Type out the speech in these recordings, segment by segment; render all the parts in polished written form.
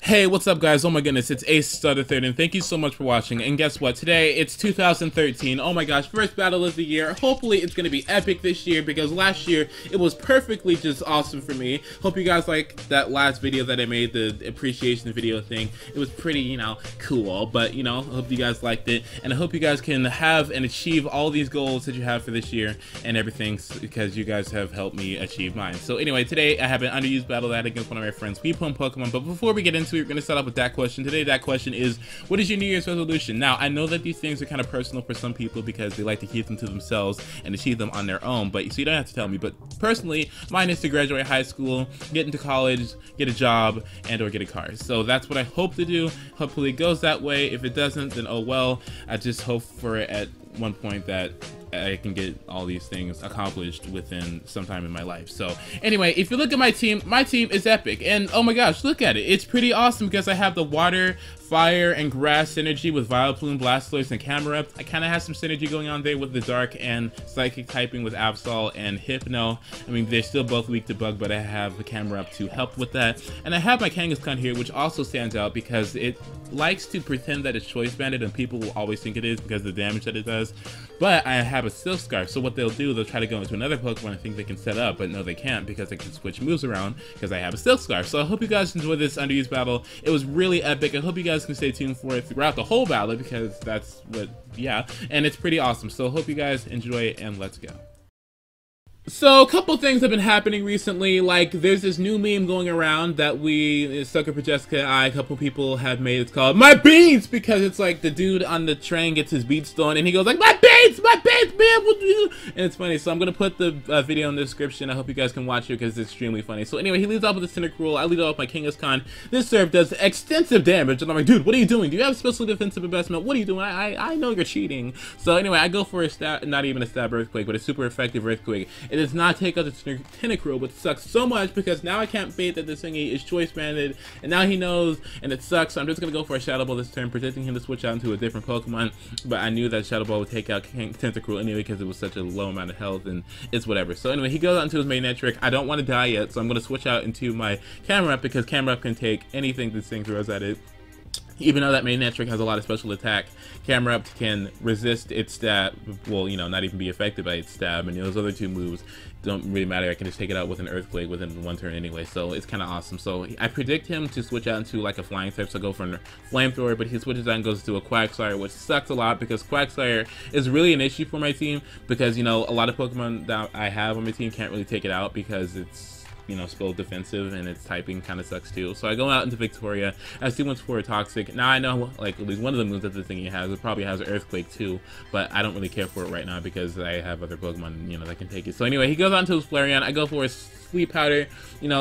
Hey, what's up guys? Oh my goodness, it's Ace.3rd and thank you so much for watching. And guess what? Today, it's 2013. Oh my gosh, first battle of the year. Hopefully it's gonna be epic this year because last year it was perfectly just awesome for me. Hope you guys like that last video that I made, the appreciation video thing. It was pretty, cool, but I hope you guys liked it. And I hope you guys can have and achieve all these goals that you have for this year and everything because you guys have helped me achieve mine. So anyway, today I have an underused battle that against one of my friends, WePwnPokemon. But before we get into it, we're going to start off with that question. Today, that question is, what is your New Year's resolution? Now, I know that these things are kind of personal for some people because they like to keep them to themselves and achieve them on their own, but so you don't have to tell me. But personally, mine is to graduate high school, get into college, get a job, and or get a car. So that's what I hope to do. Hopefully it goes that way. If it doesn't, then oh well. I just hope for it at one point that I can get all these things accomplished within some time in my life. So anyway, if you look at my team is epic, and oh my gosh, look at it. It's pretty awesome because I have the water, fire, and grass synergy with Vileplume, Blastoise, and Camerupt. I kind of have some synergy going on there with the dark and psychic typing with Absol and Hypno. I mean, they're still both weak to bug, but I have the Camerupt to help with that. And I have my Kangaskaun here, which also stands out because it likes to pretend that it's Choice Banded, and people will always think it is because of the damage that it does. But I have a Silk Scarf, so what they'll do, they'll try to go into another Pokemon and think they can set up, but no they can't because they can switch moves around because I have a Silk Scarf. So I hope you guys enjoy this underused battle. It was really epic. I hope you guys can stay tuned for it throughout the whole battle because that's what, and it's pretty awesome. So hope you guys enjoy it and let's go. So, a couple things have been happening recently, like there's this new meme going around that Sucker for Jessica and I, a couple people have made. It's called My Beats, because it's like the dude on the train gets his beats stolen and he goes like, my beats, man, and it's funny. So I'm going to put the video in the description. I hope you guys can watch it because it's extremely funny. So anyway, he leads off with the Tentacruel, I lead off my Kangaskaun. This serve does extensive damage and I'm like, dude, what are you doing? Do you have special defensive investment? What are you doing? I know you're cheating. So anyway, I go for a stab, not even a stab Earthquake, but a super effective Earthquake. It does not take out the Tentacruel, which sucks so much because now I can't bait that the thingy is Choice Banded, and now he knows, and it sucks. So I'm just gonna go for a Shadow Ball this turn, predicting him to switch out into a different Pokemon. But I knew that Shadow Ball would take out Tentacruel anyway because it was such a low amount of health, and it's whatever. So anyway, he goes out into his Manetric. I don't want to die yet, so I'm gonna switch out into my Camerupt because Camerupt can take anything this thing throws at it. Even though that Manetric has a lot of special attack, Camerupt can resist its stab, well, not even be affected by its stab, and those other two moves don't really matter. I can just take it out with an Earthquake within one turn anyway, so it's kind of awesome. So I predict him to switch out into like a flying type, so go for a Flamethrower, but he switches out and goes to a Quagsire, which sucks a lot because Quagsire is really an issue for my team because, a lot of Pokemon that I have on my team can't really take it out because it's still defensive and its typing kind of sucks too. So I go out into Victoria. I see one's for a Toxic. Now I know like at least one of the moves that the thingy has. It probably has an Earthquake too, but I don't really care for it right now because I have other Pokemon that can take it. So anyway, he goes on to his Flareon. I go for a Sleep Powder,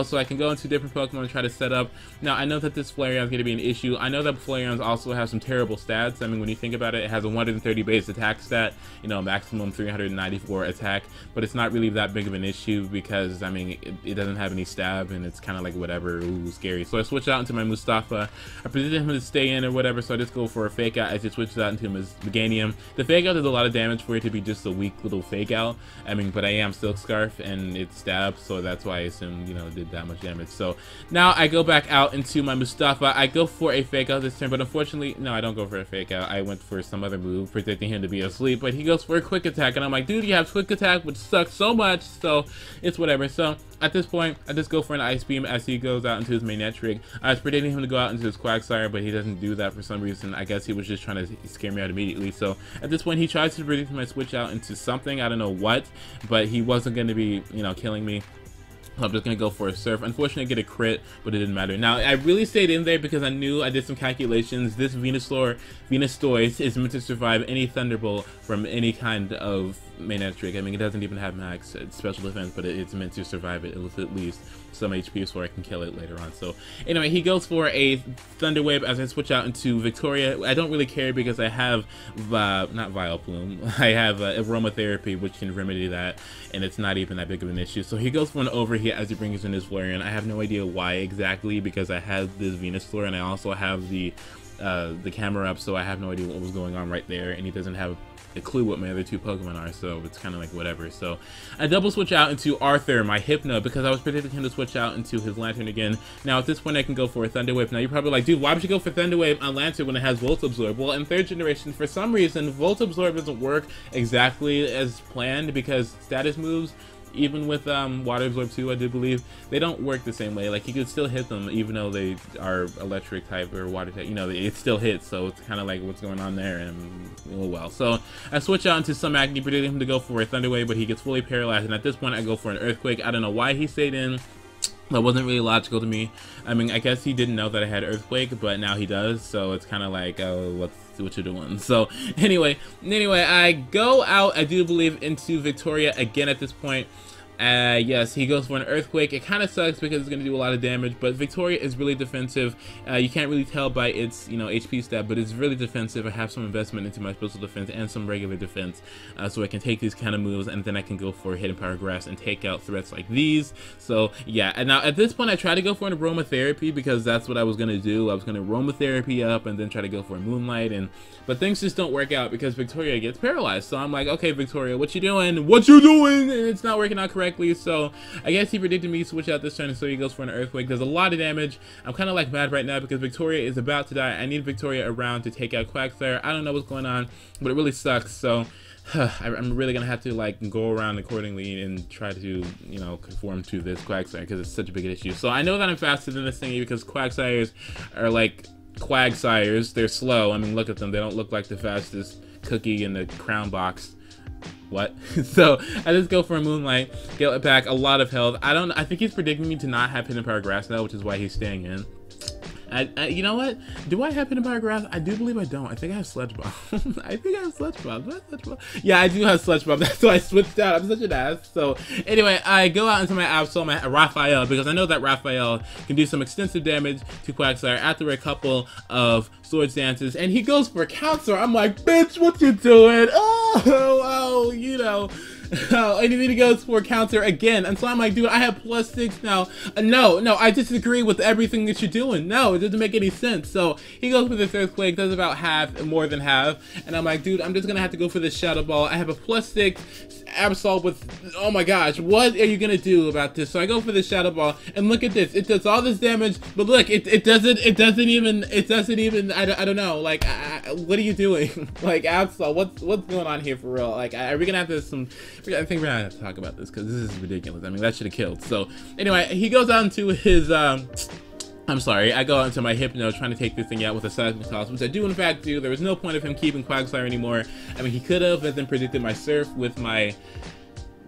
so I can go into different Pokemon and try to set up. Now I know that this Flareon is going to be an issue. I know that Flareons also have some terrible stats. I mean, when you think about it, it has a 130 base attack stat, maximum 394 attack, but it's not really that big of an issue because I mean it doesn't have any stab and it's kind of like whatever, ooh, scary. So I switch out into my Mustafa. I predicted him to stay in or whatever, so I just go for a Fake Out. I just switch out into his Meganeuim. The Fake Out does a lot of damage for it to be just a weak little Fake Out. I mean, but I am Silk Scarf and it stabs, so that's why I assumed, it did that much damage. So now I go back out into my Mustafa. I go for a Fake Out this turn, but unfortunately, no, I don't go for a Fake Out. I went for some other move, predicting him to be asleep, but he goes for a Quick Attack, and I'm like, dude, you have Quick Attack, which sucks so much, so it's whatever. So at this point, I just go for an Ice Beam as he goes out into his Manetric. I was predicting him to go out into his Quagsire, but he doesn't do that for some reason. I guess he was just trying to scare me out immediately. So at this point, he tries to predict my switch out into something. I don't know what, but he wasn't going to be, killing me. I'm just going to go for a Surf. Unfortunately, I get a crit, but it didn't matter. Now, I really stayed in there because I knew I did some calculations. This Venusaur is meant to survive any Thunderbolt from any kind of Manetric. I mean, it doesn't even have max special defense, but it's meant to survive it with at least some HP so I can kill it later on. So anyway, he goes for a Thunder Wave as I switch out into Victoria. I don't really care because I have not Vileplume. I have Aromatherapy, which can remedy that, and it's not even that big of an issue. So he goes for an Overheat as he brings in his Flareon. I have no idea why exactly because I have this Venusaur and I also have the the Camerupt, so I have no idea what was going on right there, and he doesn't have a clue what my other two Pokemon are, so it's kind of like whatever. So I double switch out into Arthur, my Hypno, because I was predicting him to switch out into his Lanturn again. Now at this point I can go for a Thunder Wave. Now you're probably like, dude, why would you go for Thunder Wave on Lanturn when it has Volt Absorb? Well, in 3rd generation, for some reason, Volt Absorb doesn't work exactly as planned, because status moves, even with Water Absorb 2, I do believe, they don't work the same way. Like, you could still hit them even though they are electric type or water type, you know, it still hits, so it's kind of like what's going on there, and oh well. So I switch out into Sp.Atk, predicting him to go for a Thunder Wave, but he gets fully paralyzed, and at this point I go for an Earthquake. I don't know why he stayed in. That wasn't really logical to me. I mean, I guess he didn't know that I had Earthquake, but now he does, so it's kind of like, oh, what you're doing. So anyway, I go out, I do believe, into Victoria again at this point. Yes, he goes for an Earthquake. It kind of sucks because it's going to do a lot of damage, but Victoria is really defensive. You can't really tell by its, HP stat, but it's really defensive. I have some investment into my special defense and some regular defense, so I can take these kind of moves, and then I can go for Hidden Power Grass and take out threats like these. So yeah, and now at this point I try to go for an Aromatherapy because that's what I was going to do. I was going to Aromatherapy up and then try to go for a Moonlight, but things just don't work out because Victoria gets paralyzed. So I'm like, okay, Victoria, what you doing? What you doing? And it's not working out correctly. So I guess he predicted me to switch out this turn, so he goes for an Earthquake. Does a lot of damage. I'm kind of like mad right now because Victoria is about to die. I need Victoria around to take out Quagsire. I don't know what's going on, but it really sucks. So I'm really gonna have to like go around accordingly and try to conform to this Quagsire because it's such a big issue. So I know that I'm faster than this thingy because Quagsires are like Quagsires. They're slow. I mean, look at them. They don't look like the fastest cookie in the crown box. What? So I just go for a Moonlight, get it back, a lot of health. I think he's predicting me to not have Hidden Power Grass now, which is why he's staying in. You know what? Do I have Hidden Power Grass? I do believe I don't. I think I have Sludge Bomb. I think I have Sludge Bomb. Do I have Sludge Bomb? Yeah, I do have Sludge Bomb. That's why I switched out. I'm such an ass. So anyway, I go out into my Absol, my Raphael, because I know that Raphael can do some extensive damage to Quagsire after a couple of Swords Dances, and he goes for a counter. I'm like, bitch, what you doing? Oh, Oh, and then he goes for a counter again, and so I'm like, dude, I have +6 now. No, I disagree with everything that you're doing. No, it doesn't make any sense. So he goes for this Earthquake, does about half, more than half, and I'm like, dude, I'm just gonna have to go for this Shadow Ball. I have a +6 Absol with, oh my gosh, what are you gonna do about this? So I go for the Shadow Ball, and look at this. It does all this damage, but look, it doesn't even, I don't know, like, what are you doing? Like, Absol, what's going on here for real? Like, are we gonna have to I think we're gonna have to talk about this because this is ridiculous. I mean, that should have killed. So anyway, he goes on to his I'm sorry, I go out into my Hypno trying to take this thing out with a Seismic Toss, which I do in fact do. There was no point of him keeping Quagsire anymore. I mean, he could have, and then predicted my Surf with my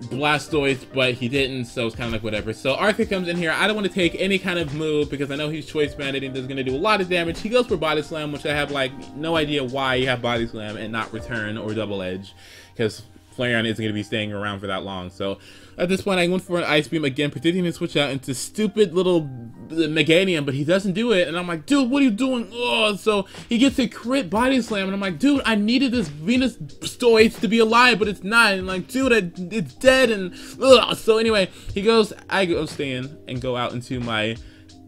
Blastoise, but he didn't, so it's kind of like whatever. So Arthur comes in here. I don't want to take any kind of move because I know he's Choice Banded and he's going to do a lot of damage. He goes for Body Slam, which I have like no idea why you have Body Slam and not Return or Double Edge, because Flareon isn't going to be staying around for that long. So at this point I went for an Ice Beam again, predicting to switch out into stupid little Meganeuim, but he doesn't do it, and I'm like, dude, what are you doing? Oh, so he gets a crit Body Slam, and I'm like, dude, I needed this Venusaur to be alive, but it's not, and like, dude, it's dead, and ugh. So anyway, I go stay in and go out into my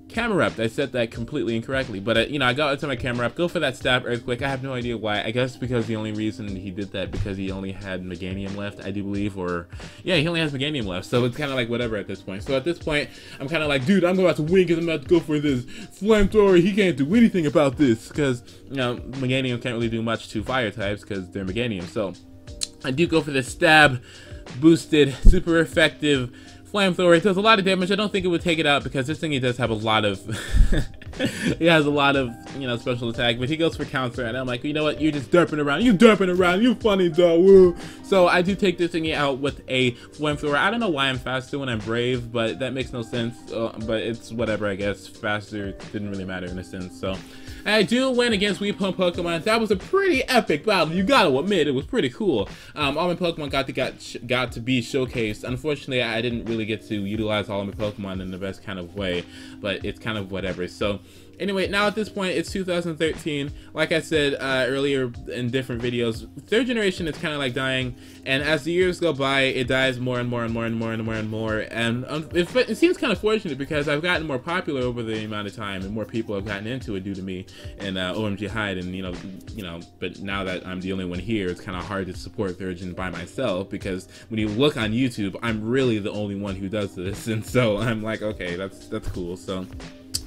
Camerupt. I said that completely incorrectly, but I got into my Camerupt, go for that Stab Earthquake. I have no idea why. I guess because the only reason he did that because he only had Meganeuim left, I do believe, or yeah, he only has Meganeuim left, so it's kind of like whatever at this point. So at this point, I'm kind of like, dude, I'm about to win because I'm about to go for this Flamethrower. He can't do anything about this because Meganeuim can't really do much to fire types because they're Meganeuim. So I do go for this Stab boosted, super effective Flamethrower. It does a lot of damage. I don't think it would take it out because this thing, he does have a lot of he has a lot of special attack, but he goes for counter, and I'm like, you know what, you're just derping around, you funny though, woo. So I do take this thingy out with a Flamethrower. I don't know why I'm faster when I'm brave, but that makes no sense, but it's whatever, I guess. Faster didn't really matter in a sense. So I do win against WePwnPokemon. That was a pretty epic battle, you gotta admit. It was pretty cool. All my Pokemon got to be showcased. Unfortunately, I didn't really get to utilize all of my Pokemon in the best kind of way, but it's kind of whatever. So Anyway, now at this point, it's 2013. Like I said earlier in different videos, third generation is kind of like dying, and as the years go by, it dies more and more and more and more and more and more. And it seems kind of fortunate because I've gotten more popular over the amount of time, and more people have gotten into it due to me and OMG Hyde, and you know. But now that I'm the only one here, it's kind of hard to support third gen by myself because when you look on YouTube, I'm really the only one who does this, and so I'm like, okay, that's cool. So.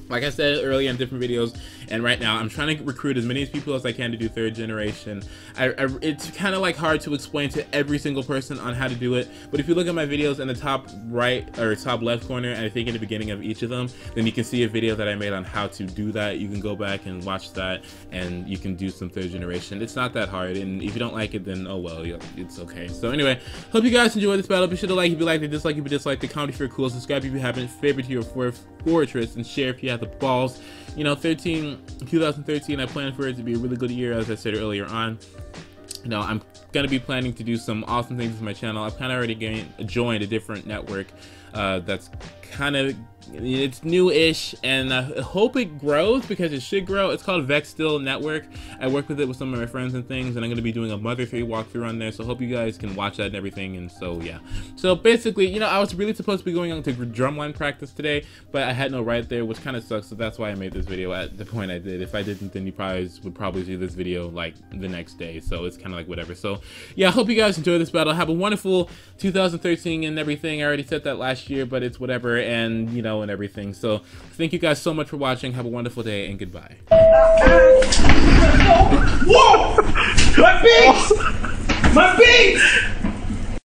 Like I said earlier in different videos, and right now, I'm trying to recruit as many people as I can to do third generation. It's kind of like hard to explain to every single person on how to do it, but if you look at my videos in the top right or top left corner, and I think in the beginning of each of them, then you can see a video that I made on how to do that. You can go back and watch that, and you can do some third generation. It's not that hard, and if you don't like it, then oh well, it's okay. So anyway, hope you guys enjoyed this battle. Be sure to like if you liked it, dislike if you disliked it, comment if you're cool, subscribe if you haven't, favorite to your fortress, and share if you have the balls. You know, 2013, I plan for it to be a really good year, as I said earlier on. You know, I'm gonna be planning to do some awesome things with my channel. I've kind of already joined a different network that's kind of, it's new-ish, and I hope it grows because it should grow. It's called Vextil Network. I work with it with some of my friends and things, and I'm going to be doing a Mother 3 walkthrough on there, so I hope you guys can watch that and everything. And so yeah, so basically, you know, I was really supposed to be going on to drumline practice today, but I had no ride there, which kind of sucks, so that's why I made this video at the point I did. If I didn't, then you would probably see this video like the next day, so it's kind of like whatever. So yeah, I hope you guys enjoy this battle. Have a wonderful 2013 and everything. I already said that last year, but it's whatever, and you know, and everything. So thank you guys so much for watching. Have a wonderful day, and goodbye. Whoa! My beaks! My beaks!